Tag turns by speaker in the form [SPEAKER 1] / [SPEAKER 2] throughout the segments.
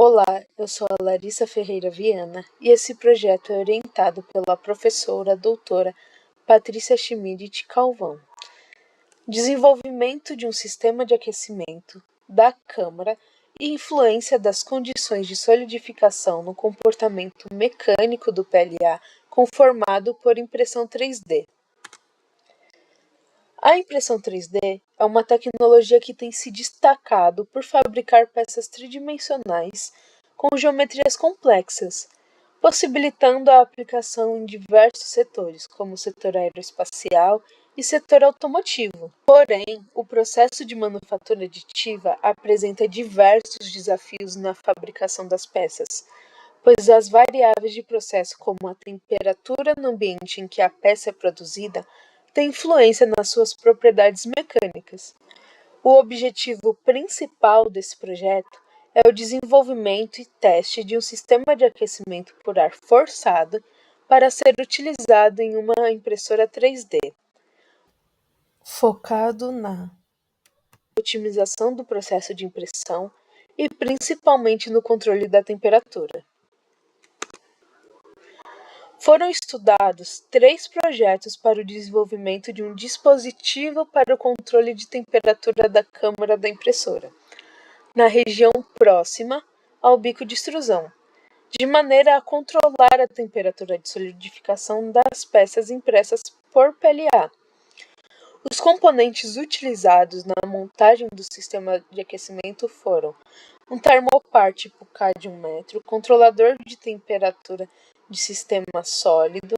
[SPEAKER 1] Olá, eu sou a Larissa Ferreira Viana e esse projeto é orientado pela professora doutora Patrícia Schmidt Calvão. Desenvolvimento de um sistema de aquecimento da câmara e influência das condições de solidificação no comportamento mecânico do PLA conformado por impressão 3D. A impressão 3D é uma tecnologia que tem se destacado por fabricar peças tridimensionais com geometrias complexas, possibilitando a aplicação em diversos setores, como o setor aeroespacial e setor automotivo. Porém, o processo de manufatura aditiva apresenta diversos desafios na fabricação das peças, pois as variáveis de processo, como a temperatura no ambiente em que a peça é produzida, têm influência nas suas propriedades mecânicas. O objetivo principal desse projeto é o desenvolvimento e teste de um sistema de aquecimento por ar forçado para ser utilizado em uma impressora 3D, focado na otimização do processo de impressão e principalmente no controle da temperatura. Foram estudados 3 projetos para o desenvolvimento de um dispositivo para o controle de temperatura da câmara da impressora, na região próxima ao bico de extrusão, de maneira a controlar a temperatura de solidificação das peças impressas por PLA. Os componentes utilizados na montagem do sistema de aquecimento foram um termopar tipo K de 1 metro, controlador de temperatura de sistema sólido,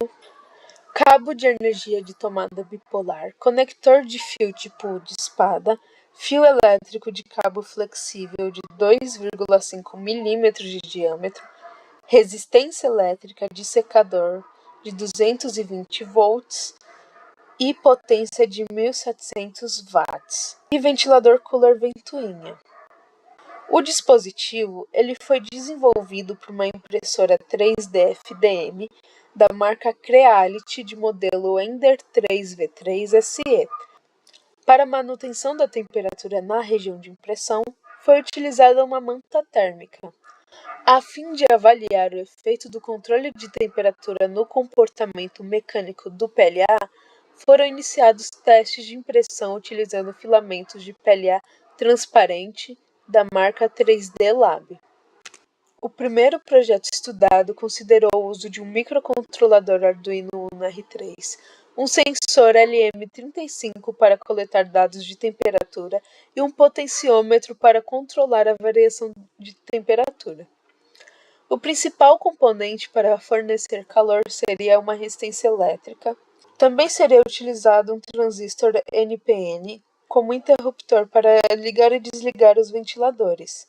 [SPEAKER 1] cabo de energia de tomada bipolar, conector de fio tipo de espada, fio elétrico de cabo flexível de 2,5 mm de diâmetro, resistência elétrica de secador de 220 volts e potência de 1.700 watts, e ventilador cooler ventoinha. O dispositivo foi desenvolvido por uma impressora 3D FDM da marca Creality de modelo Ender 3V3 SE. Para a manutenção da temperatura na região de impressão, foi utilizada uma manta térmica. A fim de avaliar o efeito do controle de temperatura no comportamento mecânico do PLA, foram iniciados testes de impressão utilizando filamentos de PLA transparente da marca 3D Lab. O primeiro projeto estudado considerou o uso de um microcontrolador Arduino Uno R3, um sensor LM35 para coletar dados de temperatura e um potenciômetro para controlar a variação de temperatura. O principal componente para fornecer calor seria uma resistência elétrica. Também seria utilizado um transistor NPN como interruptor para ligar e desligar os ventiladores.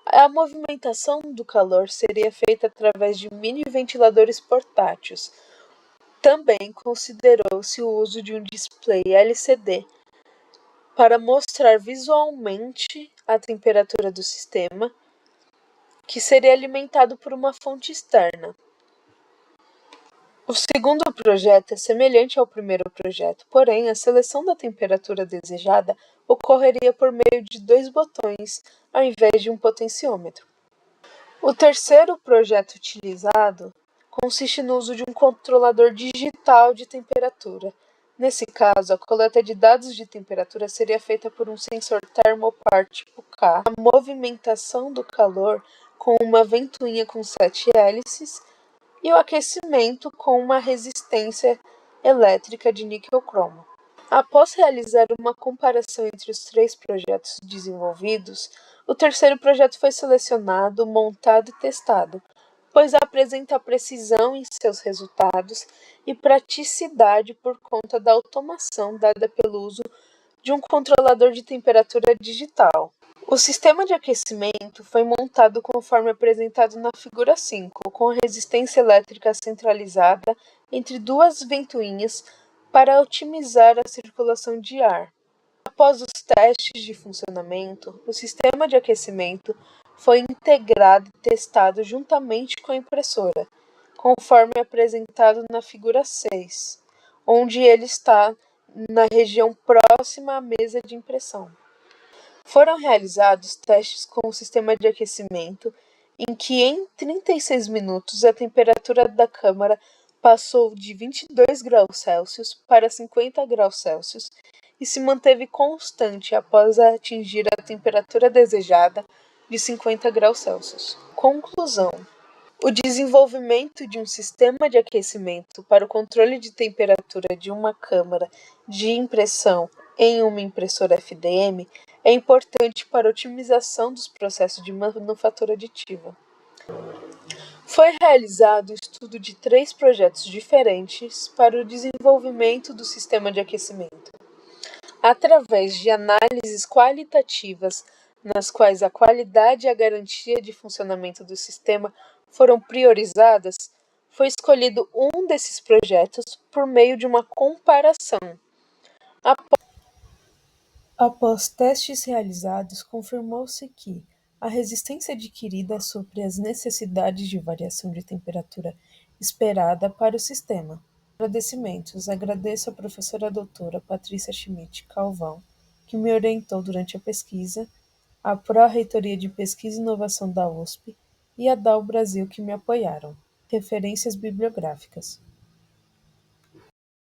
[SPEAKER 1] A movimentação do calor seria feita através de mini ventiladores portáteis. Também considerou-se o uso de um display LCD para mostrar visualmente a temperatura do sistema, que seria alimentado por uma fonte externa. O segundo projeto é semelhante ao primeiro projeto, porém a seleção da temperatura desejada ocorreria por meio de 2 botões, ao invés de um potenciômetro. O terceiro projeto utilizado consiste no uso de um controlador digital de temperatura. Nesse caso, a coleta de dados de temperatura seria feita por um sensor termopar tipo K, a movimentação do calor com uma ventoinha com 7 hélices e o aquecimento com uma resistência elétrica de níquel-cromo. Após realizar uma comparação entre os 3 projetos desenvolvidos, o terceiro projeto foi selecionado, montado e testado, pois apresenta precisão em seus resultados e praticidade por conta da automação dada pelo uso de um controlador de temperatura digital. O sistema de aquecimento foi montado conforme apresentado na figura 5, com a resistência elétrica centralizada entre 2 ventoinhas para otimizar a circulação de ar. Após os testes de funcionamento, o sistema de aquecimento foi integrado e testado juntamente com a impressora, conforme apresentado na figura 6, onde ele está na região próxima à mesa de impressão. Foram realizados testes com o sistema de aquecimento, em que em 36 minutos a temperatura da câmara passou de 22 graus Celsius para 50 graus Celsius e se manteve constante após atingir a temperatura desejada de 50 graus Celsius. Conclusão: o desenvolvimento de um sistema de aquecimento para o controle de temperatura de uma câmara de impressão em uma impressora FDM é importante para a otimização dos processos de manufatura aditiva. Foi realizado o estudo de 3 projetos diferentes para o desenvolvimento do sistema de aquecimento. Através de análises qualitativas, nas quais a qualidade e a garantia de funcionamento do sistema foram priorizadas, foi escolhido um desses projetos por meio de uma comparação. Após testes realizados, confirmou-se que a resistência adquirida supre as necessidades de variação de temperatura esperada para o sistema. Agradecimentos. Agradeço à professora doutora Patrícia Schmidt Calvão, que me orientou durante a pesquisa, à Pró-Reitoria de Pesquisa e Inovação da USP e à DAO Brasil, que me apoiaram. Referências bibliográficas.